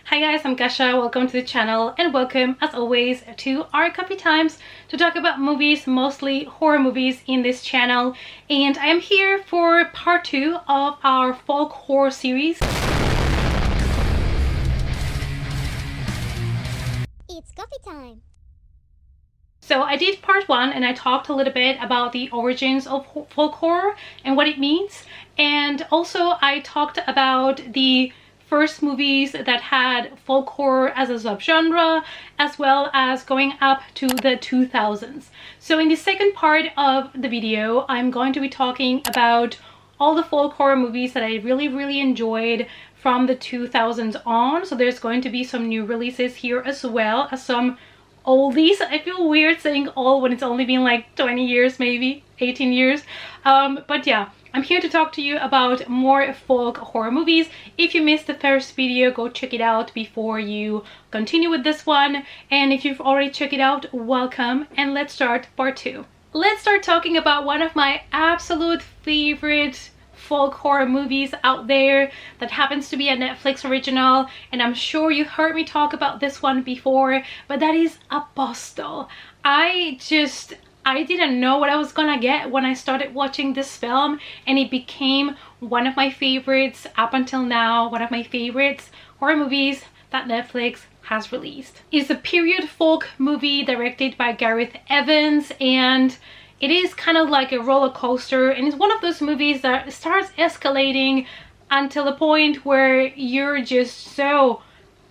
Hi guys, I'm Gasha. Welcome to the channel and welcome as always to our coffee times to talk about movies, mostly horror movies in this channel. And I am here for part 2 of our folk horror series. It's coffee time. So I did part 1 and I talked a little bit about the origins of folk horror and what it means. And also I talked about the first movies that had folk horror as a subgenre, as well as going up to the 2000s. So in the second part of the video, I'm going to be talking about all the folk horror movies that I really enjoyed from the 2000s on. So there's going to be some new releases here as well as some oldies. I feel weird saying old when it's only been like 20 years, maybe 18 years. But yeah, I'm here to talk to you about more folk horror movies. If you missed the first video, go check it out before you continue with this one. And if you've already checked it out, welcome. And let's start part 2. Let's start talking about one of my absolute favorite folk horror movies out there that happens to be a Netflix original, and I'm sure you heard me talk about this one before, but that is Apostle. I didn't know what I was gonna get when I started watching this film, and it became one of my favorites up until now, one of my favorites horror movies that Netflix has released. It's a period folk movie directed by Gareth Evans, and it is kind of like a roller coaster, and it's one of those movies that starts escalating until the point where you're just so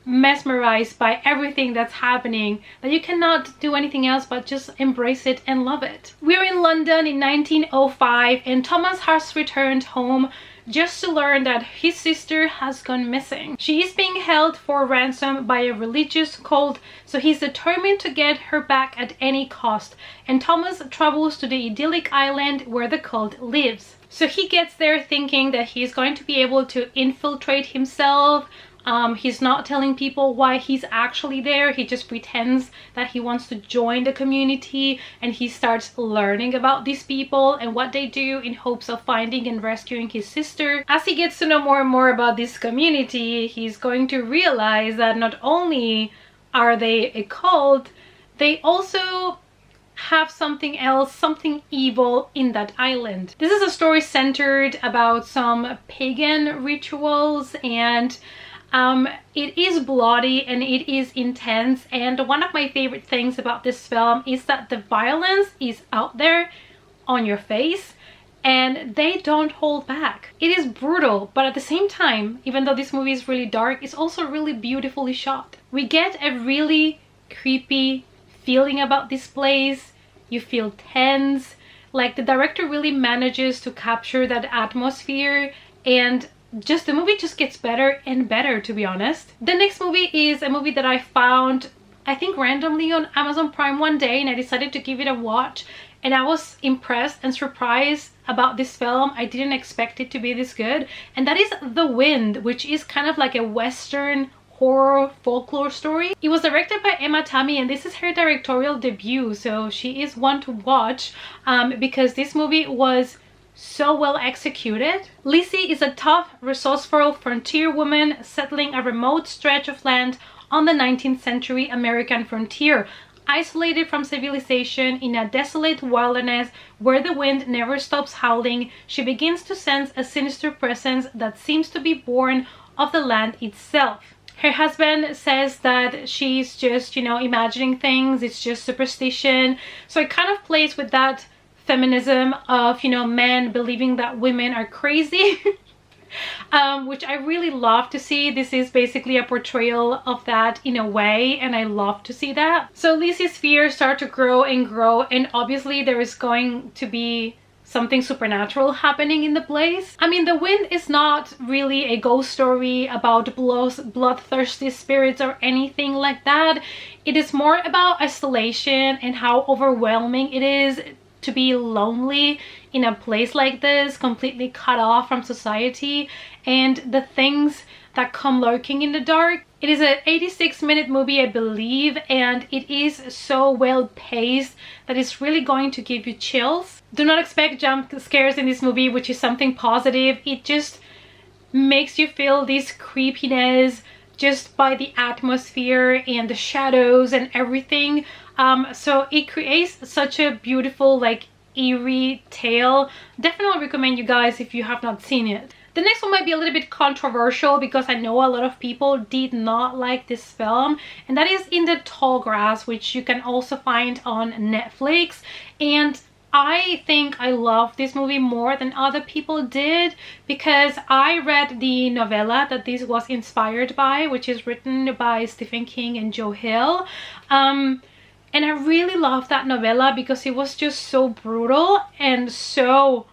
mesmerized by everything that's happening that you cannot do anything else but just embrace it and love it. We're in London in 1905, and Thomas has returned home just to learn that his sister has gone missing. She is being held for ransom by a religious cult, so he's determined to get her back at any cost, and Thomas travels to the idyllic island where the cult lives. So he gets there thinking that he's going to be able to infiltrate himself. He's not telling people why he's actually there. He just pretends that he wants to join the community, and he starts learning about these people and what they do in hopes of finding and rescuing his sister. As he gets to know more and more about this community, he's going to realize that not only are they a cult, they also have something else, something evil in that island. This is a story centered about some pagan rituals, and it is bloody and it is intense, and one of my favorite things about this film is that the violence is out there on your face and they don't hold back. It is brutal, but at the same time, even though this movie is really dark, it's also really beautifully shot. We get a really creepy feeling about this place. You feel tense, like the director really manages to capture that atmosphere, and the movie just gets better and better, to be honest. The next movie is a movie that I found, I think randomly on Amazon Prime one day, and I decided to give it a watch, and I was impressed and surprised about this film. I didn't expect it to be this good, and that is The Wind, which is kind of like a Western horror folklore story. It was directed by Emma Tammy, and this is her directorial debut, so she is one to watch because this movie was so well executed. Lizzie is a tough, resourceful frontier woman settling a remote stretch of land on the 19th century American frontier. Isolated from civilization in a desolate wilderness where the wind never stops howling, she begins to sense a sinister presence that seems to be born of the land itself. Her husband says that she's just, imagining things, it's just superstition. So it kind of plays with that feminism of, men believing that women are crazy, which I really love to see. This is basically a portrayal of that in a way, and I love to see that. So Lizzie's fears start to grow and grow, and obviously there is going to be something supernatural happening in the place. I mean, The Wind is not really a ghost story about bloodthirsty spirits or anything like that. It is more about isolation and how overwhelming it is to be lonely in a place like this, completely cut off from society and the things that come lurking in the dark. It is an 86-minute movie, I believe, and it is so well paced that it's really going to give you chills. Do not expect jump scares in this movie, which is something positive. It just makes you feel this creepiness, just by the atmosphere and the shadows and everything. So it creates such a beautiful, like, eerie tale. Definitely recommend you guys if you have not seen it. The next one might be a little bit controversial because I know a lot of people did not like this film, and that is In the Tall Grass, which you can also find on Netflix. And I think I love this movie more than other people did because I read the novella that this was inspired by, which is written by Stephen King and Joe Hill. And I really loved that novella because it was just so brutal and so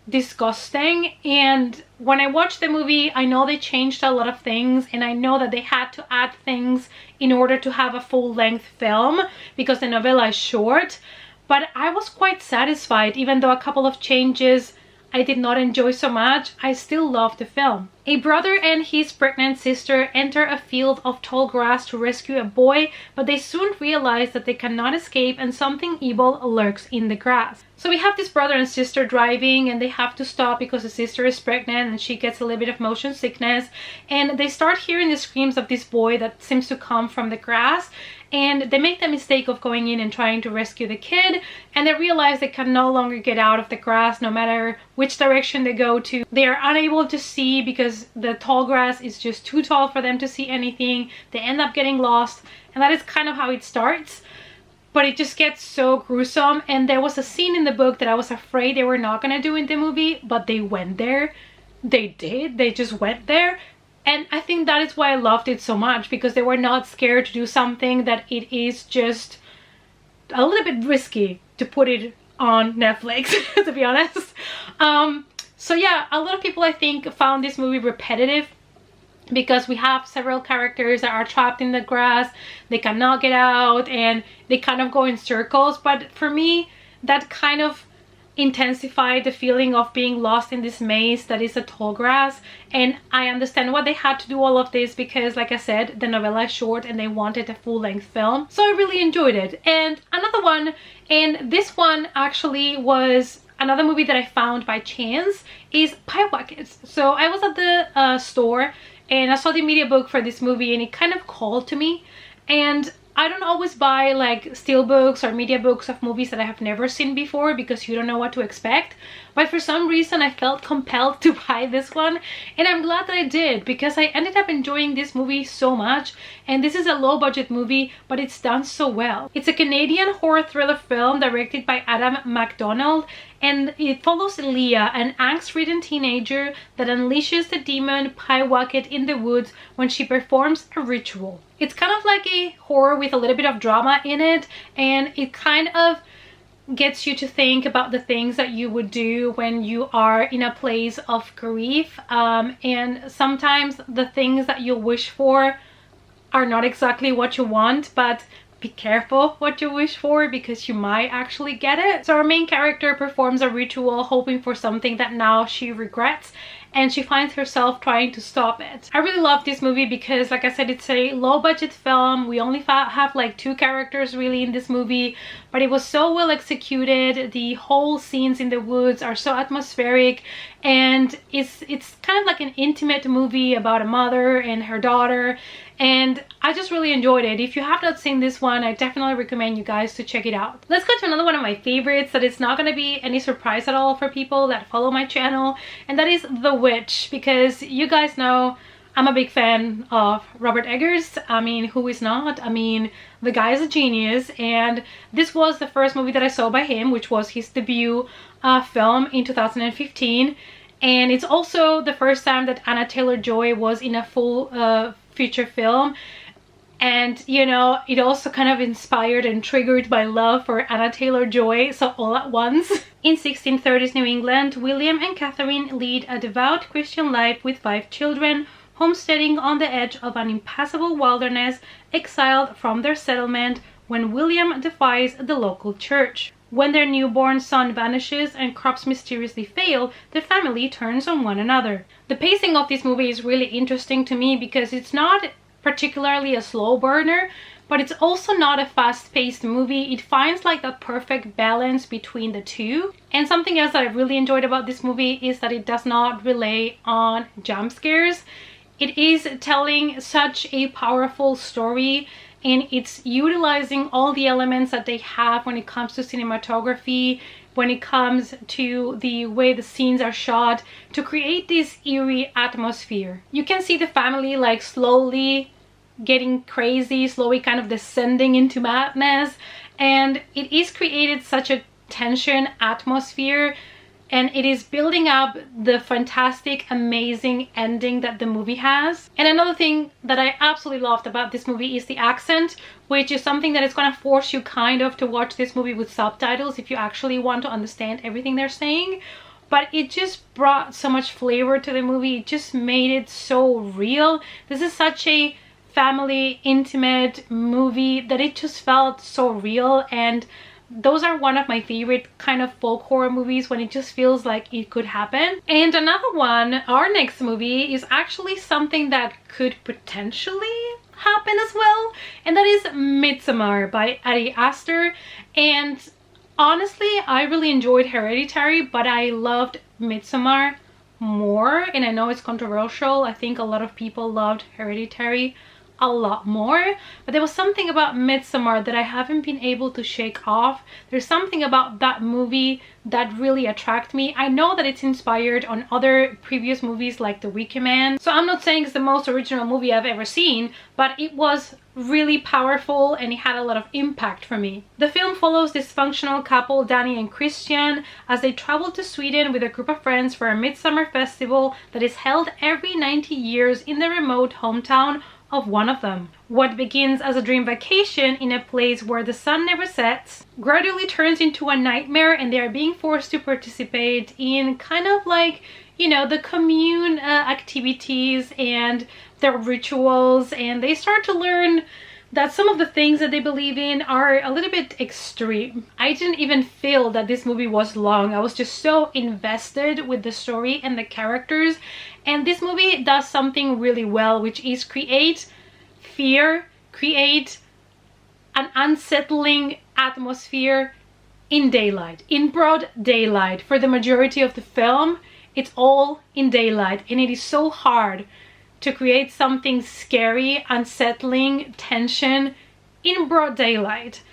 disgusting. And when I watched the movie, I know they changed a lot of things, and I know that they had to add things in order to have a full-length film because the novella is short. But I was quite satisfied, even though a couple of changes I did not enjoy so much. I still loved the film. A brother and his pregnant sister enter a field of tall grass to rescue a boy, but they soon realize that they cannot escape and something evil lurks in the grass. So we have this brother and sister driving, and they have to stop because the sister is pregnant and she gets a little bit of motion sickness, and they start hearing the screams of this boy that seems to come from the grass. And they make the mistake of going in and trying to rescue the kid, and they realize they can no longer get out of the grass no matter which direction they go to. They are unable to see because the tall grass is just too tall for them to see anything. They end up getting lost, and that is kind of how it starts. But it just gets so gruesome, and there was a scene in the book that I was afraid they were not gonna do in the movie, but they went there. They did. They just went there. And I think that is why I loved it so much, because they were not scared to do something that it is just a little bit risky to put it on Netflix, to be honest. So yeah, a lot of people I think found this movie repetitive because we have several characters that are trapped in the grass, they cannot get out, and they kind of go in circles. But for me, that kind of intensified the feeling of being lost in this maze that is a tall grass. And I understand why they had to do all of this because, like I said, the novella is short and they wanted a full-length film. So I really enjoyed it. And another one, and this one actually was another movie that I found by chance, is Pie Buckets. So I was at the store and I saw the media book for this movie, and it kind of called to me. And I don't always buy like steel books or media books of movies that I have never seen before because you don't know what to expect. But for some reason I felt compelled to buy this one, and I'm glad that I did because I ended up enjoying this movie so much. And this is a low budget movie, but it's done so well. It's a Canadian horror thriller film directed by Adam MacDonald, and it follows Leah, an angst-ridden teenager that unleashes the demon Pyewacket in the woods when she performs a ritual. It's kind of like a horror with a little bit of drama in it, and it kind of gets you to think about the things that you would do when you are in a place of grief, and sometimes the things that you wish for are not exactly what you want, but be careful what you wish for because you might actually get it. So our main character performs a ritual hoping for something that now she regrets, and she finds herself trying to stop it. I really love this movie because, like I said, it's a low budget film. We only have like 2 characters really in this movie, but it was so well executed. The whole scenes in the woods are so atmospheric, and it's kind of like an intimate movie about a mother and her daughter, and I just really enjoyed it. If you have not seen this one, I definitely recommend you guys to check it out. Let's go to another one of my favorites that is not going to be any surprise at all for people that follow my channel, and that is The Witch, because you guys know I'm a big fan of Robert Eggers. I mean, who is not? I mean, the guy is a genius, and this was the first movie that I saw by him, which was his debut film in 2015. And it's also the first time that Anna Taylor-Joy was in a full feature film. And you know, it also kind of inspired and triggered my love for Anna Taylor-Joy, so all at once. In 1630s New England, William and Catherine lead a devout Christian life with 5 children, homesteading on the edge of an impassable wilderness, exiled from their settlement when William defies the local church. When their newborn son vanishes and crops mysteriously fail, the family turns on one another. The pacing of this movie is really interesting to me because it's not particularly a slow burner, but it's also not a fast-paced movie. It finds like that perfect balance between the two. And something else that I really enjoyed about this movie is that it does not rely on jump scares. It is telling such a powerful story, and it's utilizing all the elements that they have when it comes to cinematography, when it comes to the way the scenes are shot, to create this eerie atmosphere. You can see the family like slowly getting crazy, slowly kind of descending into madness, and it is created such a tension atmosphere, and it is building up the fantastic, amazing ending that the movie has. And another thing that I absolutely loved about this movie is the accent, which is something that is going to force you kind of to watch this movie with subtitles if you actually want to understand everything they're saying. But it just brought so much flavor to the movie. It just made it so real. This is such a family, intimate movie that it just felt so real, and those are one of my favorite kind of folk horror movies, when it just feels like it could happen. And another one, our next movie, is actually something that could potentially happen as well, and that is Midsummer by Ari Aster. And honestly, I really enjoyed Hereditary, but I loved Midsummer more, and I know it's controversial. I think a lot of people loved Hereditary a lot more, but there was something about Midsummer that I haven't been able to shake off. There's something about that movie that really attracted me. I know that it's inspired on other previous movies like The Wicker Man, so I'm not saying it's the most original movie I've ever seen, but it was really powerful and it had a lot of impact for me. The film follows this functional couple, Danny and Christian, as they travel to Sweden with a group of friends for a midsummer festival that is held every 90 years in the remote hometown of one of them. What begins as a dream vacation in a place where the sun never sets gradually turns into a nightmare, and they are being forced to participate in kind of like, you know, the commune activities and their rituals, and they start to learn that some of the things that they believe in are a little bit extreme. I didn't even feel that this movie was long. I was just so invested with the story and the characters, and this movie does something really well, which is create fear, create an unsettling atmosphere in daylight, in broad daylight. For the majority of the film, it's all in daylight, and it is so hard to create something scary, unsettling, tension in broad daylight.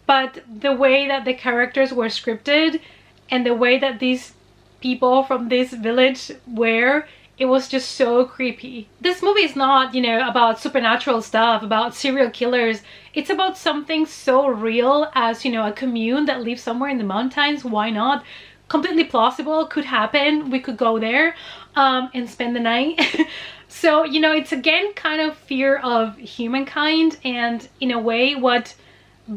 But the way that the characters were scripted and the way that these people from this village were, it was just so creepy. This movie is not, you know, about supernatural stuff, about serial killers. It's about something so real as, you know, a commune that lives somewhere in the mountains. Why not? Completely plausible, could happen. We could go there and spend the night. So, you know, it's again kind of fear of humankind, and in a way what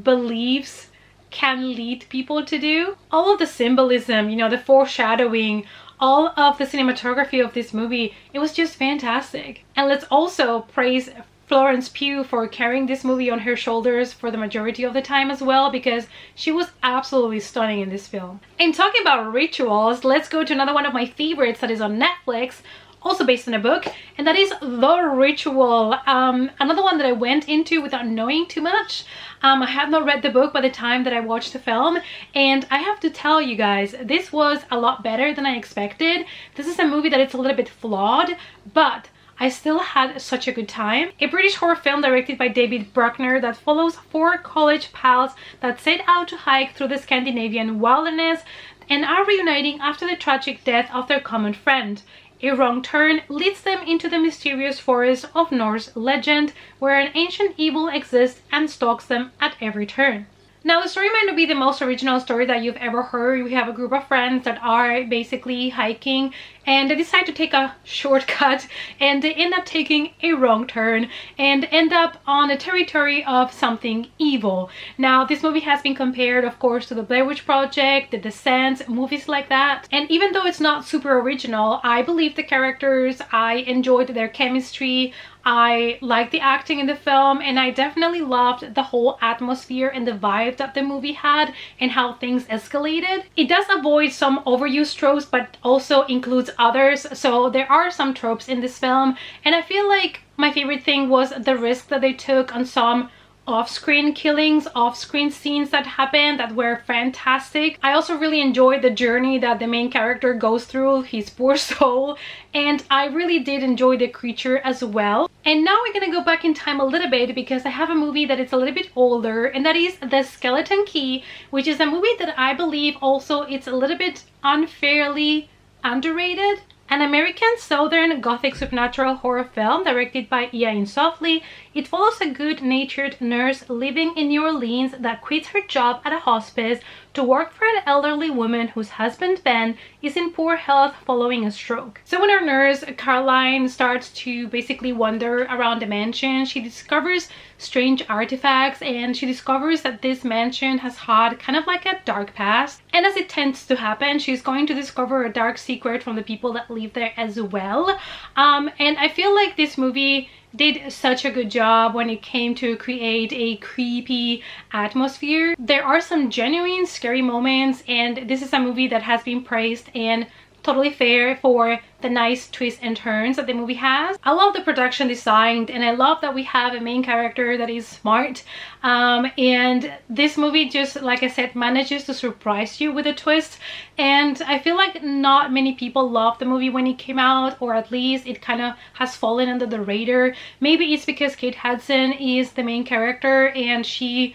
beliefs can lead people to do. All of the symbolism, you know, the foreshadowing, all of the cinematography of this movie, it was just fantastic. And let's also praise Florence Pugh for carrying this movie on her shoulders for the majority of the time as well, because she was absolutely stunning in this film. And talking about rituals, let's go to another one of my favorites that is on Netflix, also based on a book, and that is The Ritual. Another one that I went into without knowing too much. I had not read the book by the time that I watched the film, and I have to tell you guys, this was a lot better than I expected. This is a movie that it's a little bit flawed, but I still had such a good time. A British horror film directed by David Bruckner that follows 4 college pals that set out to hike through the Scandinavian wilderness and are reuniting after the tragic death of their common friend. A wrong turn leads them into the mysterious forest of Norse legend, where an ancient evil exists and stalks them at every turn. Now, the story might not be the most original story that you've ever heard. We have a group of friends that are basically hiking, and they decide to take a shortcut, and they end up taking a wrong turn and end up on the territory of something evil. Now, this movie has been compared, of course, to the Blair Witch Project, The Descent, movies like that. And even though it's not super original, I believe the characters, I enjoyed their chemistry, I liked the acting in the film, and I definitely loved the whole atmosphere and the vibe that the movie had and how things escalated. It does avoid some overused tropes, but also includes others. So there are some tropes in this film, and I feel like my favorite thing was the risk that they took on some off-screen killings, off-screen scenes that happened that were fantastic. I also really enjoyed the journey that the main character goes through, his poor soul, and I really did enjoy the creature as well. And now we're gonna go back in time a little bit because I have a movie that is a little bit older, and that is The Skeleton Key, which is a movie that I believe also it's a little bit unfairly underrated. An American Southern Gothic supernatural horror film directed by Ian Softly. It follows a good-natured nurse living in New Orleans that quits her job at a hospice to work for an elderly woman whose husband Ben is in poor health following a stroke. So when our nurse Caroline starts to basically wander around the mansion, she discovers strange artifacts, and she discovers that this mansion has had kind of like a dark past. And as it tends to happen, she's going to discover a dark secret from the people that live there as well. And I feel like this movie did such a good job when it came to create a creepy atmosphere. There are some genuine scary moments, and this is a movie that has been praised and totally fair for the nice twists and turns that the movie has. I love the production design, and I love that we have a main character that is smart. And this movie just, like I said, manages to surprise you with a twist. And I feel like not many people loved the movie when it came out, or at least it kind of has fallen under the radar. Maybe it's because Kate Hudson is the main character and she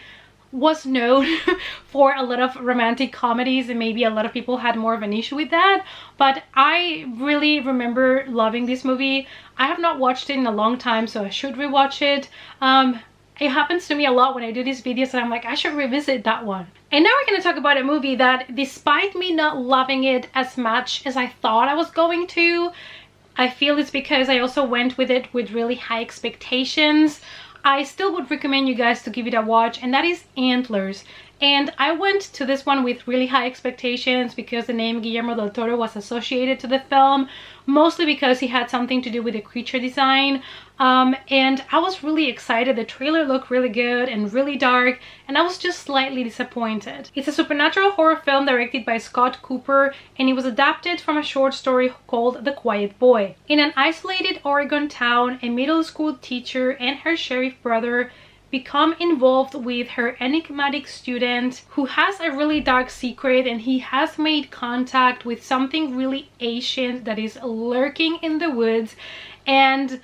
was known for a lot of romantic comedies, and maybe a lot of people had more of an issue with that. But I really remember loving this movie. I have not watched it in a long time, so I should rewatch it. It happens to me a lot when I do these videos, and I'm like, I should revisit that one. And now we're going to talk about a movie that, despite me not loving it as much as I thought I was going to, I feel it's because I also went with it with really high expectations. I still would recommend you guys to give it a watch, and that is Antlers. And I went to this one with really high expectations because the name Guillermo del Toro was associated to the film, mostly because he had something to do with the creature design. And I was really excited. The trailer looked really good and really dark, and I was just slightly disappointed. It's a supernatural horror film directed by Scott Cooper, and it was adapted from a short story called The Quiet Boy. In an isolated Oregon town, a middle school teacher and her sheriff brother become involved with her enigmatic student who has a really dark secret, and he has made contact with something really ancient that is lurking in the woods. And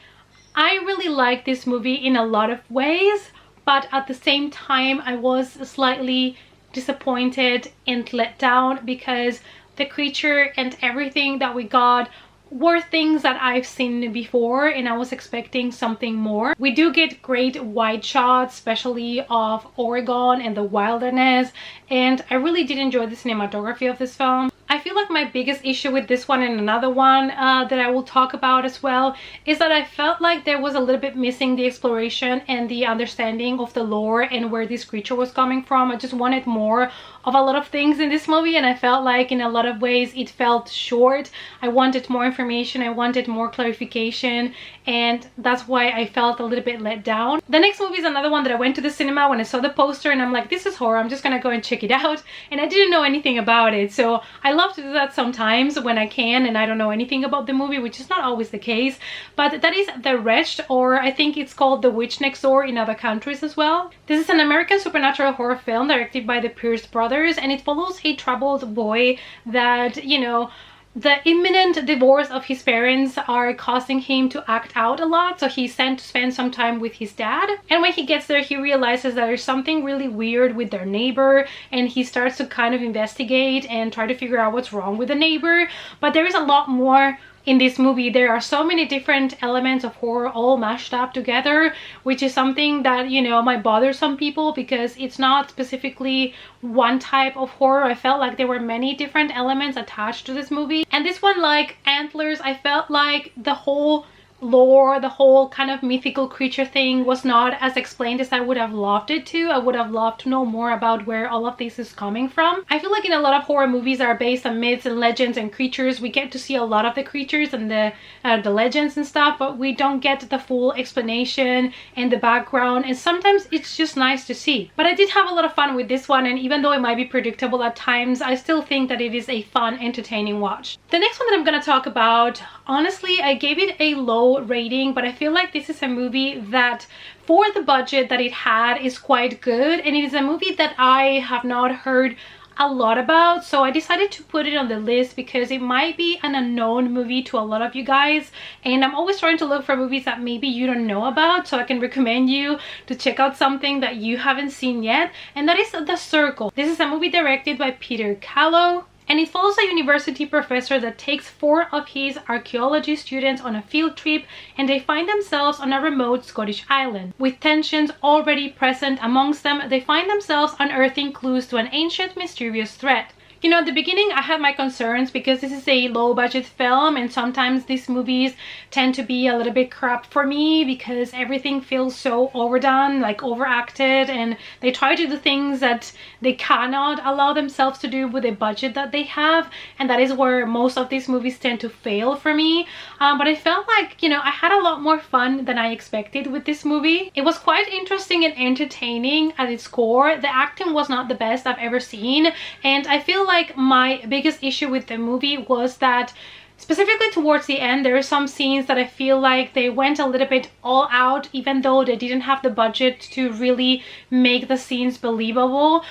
I really like this movie in a lot of ways, but at the same time I was slightly disappointed and let down because the creature and everything that we got were things that I've seen before, and I was expecting something more. We do get great wide shots, especially of Oregon and the wilderness, and I really did enjoy the cinematography of this film. I feel like my biggest issue with this one, and another one that I will talk about as well, is that I felt like there was a little bit missing the exploration and the understanding of the lore and where this creature was coming from. I just wanted more of a lot of things in this movie, and I felt like in a lot of ways it felt short. I wanted more information, I wanted more clarification, and that's why I felt a little bit let down. The next movie is another one that I went to the cinema when I saw the poster, and I'm like, this is horror, I'm just gonna go and check it out. And I didn't know anything about it, so I love to do that sometimes when I can and I don't know anything about the movie, which is not always the case. But that is The Wretched, or I think it's called The Witch Next Door in other countries as well. This is an American supernatural horror film directed by the Pierce brothers, and it follows a troubled boy that, you know, the imminent divorce of his parents are causing him to act out a lot, so he's sent to spend some time with his dad. And when he gets there, he realizes that there's something really weird with their neighbor, and he starts to kind of investigate and try to figure out what's wrong with the neighbor. But there is a lot more in this movie. There are so many different elements of horror all mashed up together, which is something that, you know, might bother some people because it's not specifically one type of horror. I felt like there were many different elements attached to this movie. And this one, like Antlers, I felt like the whole lore, the whole kind of mythical creature thing was not as explained as I would have loved it to. I would have loved to know more about where all of this is coming from. I feel like in a lot of horror movies that are based on myths and legends and creatures, we get to see a lot of the creatures and the legends and stuff, but we don't get the full explanation and the background, and sometimes it's just nice to see. But I did have a lot of fun with this one, and even though it might be predictable at times, I still think that it is a fun, entertaining watch. The next one that I'm gonna talk about, honestly, I gave it a low low rating, but I feel like this is a movie that for the budget that it had is quite good, and it is a movie that I have not heard a lot about, so I decided to put it on the list because it might be an unknown movie to a lot of you guys, and I'm always trying to look for movies that maybe you don't know about, so I can recommend you to check out something that you haven't seen yet, and that is The Circle. This is a movie directed by Peter Callow, and it follows a university professor that takes 4 of his archaeology students on a field trip, and they find themselves on a remote Scottish island. With tensions already present amongst them, they find themselves unearthing clues to an ancient mysterious threat. You know, at the beginning I had my concerns because this is a low budget film, and sometimes these movies tend to be a little bit crap for me because everything feels so overdone, like overacted, and they try to do things that they cannot allow themselves to do with the budget that they have, and that is where most of these movies tend to fail for me. But I felt like, you know, I had a lot more fun than I expected with this movie. It was quite interesting and entertaining at its core. The acting was not the best I've ever seen, and I feel like my biggest issue with the movie was that specifically towards the end, there are some scenes that I feel like they went a little bit all out, even though they didn't have the budget to really make the scenes believable.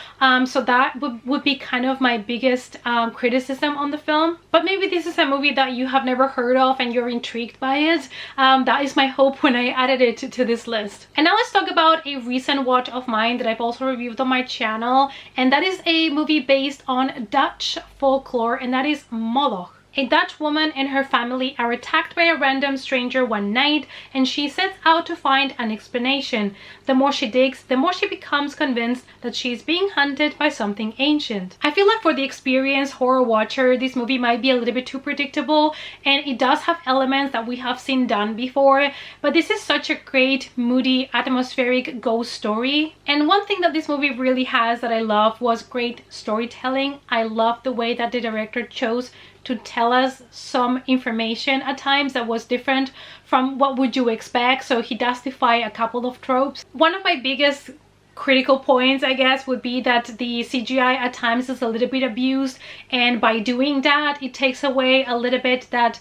So that would be kind of my biggest criticism on the film. But maybe this is a movie that you have never heard of and you're intrigued by it. That is my hope when I added it to this list. And now let's talk about a recent watch of mine that I've also reviewed on my channel, and that is a movie based on Dutch folklore, and that is Molok. A Dutch woman and her family are attacked by a random stranger one night, and she sets out to find an explanation. The more she digs, the more she becomes convinced that she is being hunted by something ancient. I feel like for the experienced horror watcher, this movie might be a little bit too predictable, and it does have elements that we have seen done before, but this is such a great, moody, atmospheric ghost story. And one thing that this movie really has that I love was great storytelling. I love the way that the director chose to tell us some information at times that was different from what would you expect, so he does defy a couple of tropes. One of my biggest critical points, I guess, would be that the CGI at times is a little bit abused, and by doing that it takes away a little bit that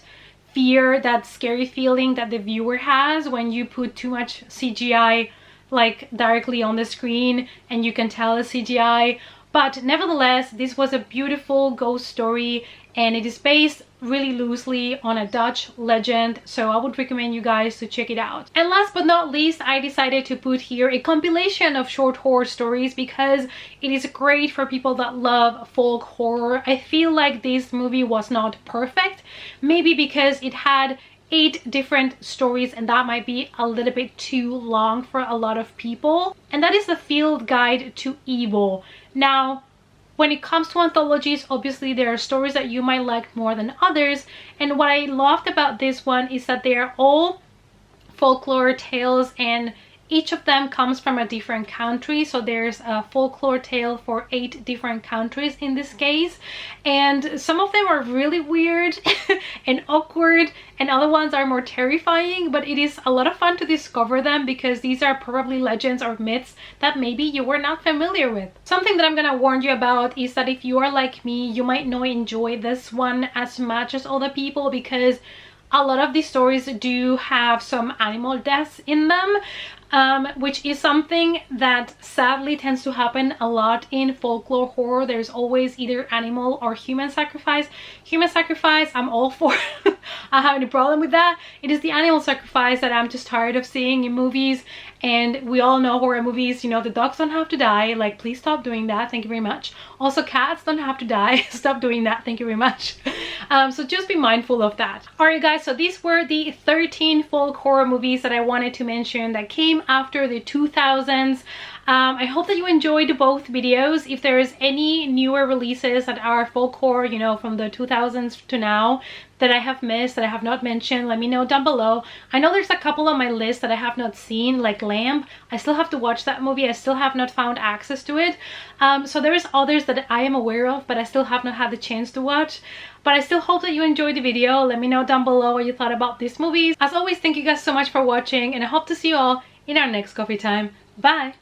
fear, that scary feeling that the viewer has when you put too much CGI like directly on the screen and you can tell it's CGI. But nevertheless, this was a beautiful ghost story, and it is based really loosely on a Dutch legend, so I would recommend you guys to check it out. And last but not least, I decided to put here a compilation of short horror stories because it is great for people that love folk horror. I feel like this movie was not perfect, maybe because it had 8 different stories, and that might be a little bit too long for a lot of people. And that is the Field Guide to Evil. Now, when it comes to anthologies, obviously there are stories that you might like more than others, and what I loved about this one is that they are all folklore tales, and each of them comes from a different country. So there's a folklore tale for 8 different countries in this case, and some of them are really weird and awkward, and other ones are more terrifying, but it is a lot of fun to discover them because these are probably legends or myths that maybe you were not familiar with. Something that I'm gonna warn you about is that if you are like me, you might not enjoy this one as much as other people because a lot of these stories do have some animal deaths in them, which is something that sadly tends to happen a lot in folklore horror. There's always either animal or human sacrifice. Human sacrifice, I'm all for. I have any problem with that. It is the animal sacrifice that I'm just tired of seeing in movies, and we all know horror movies, you know, the dogs don't have to die. Like, please stop doing that, thank you very much. Also, cats don't have to die. Stop doing that, thank you very much. So just be mindful of that. Alright guys, so these were the 13 folk horror movies that I wanted to mention that came after the 2000s. I hope that you enjoyed both videos. If there's any newer releases that are folk horror, you know, from the 2000s to now that I have missed, that I have not mentioned, let me know down below. I know there's a couple on my list that I have not seen, like Lamb. I still have to watch that movie. I still have not found access to it. So there's others that I am aware of, but I still have not had the chance to watch. But I still hope that you enjoyed the video. Let me know down below what you thought about these movies. As always, thank you guys so much for watching, and I hope to see you all in our next coffee time. Bye!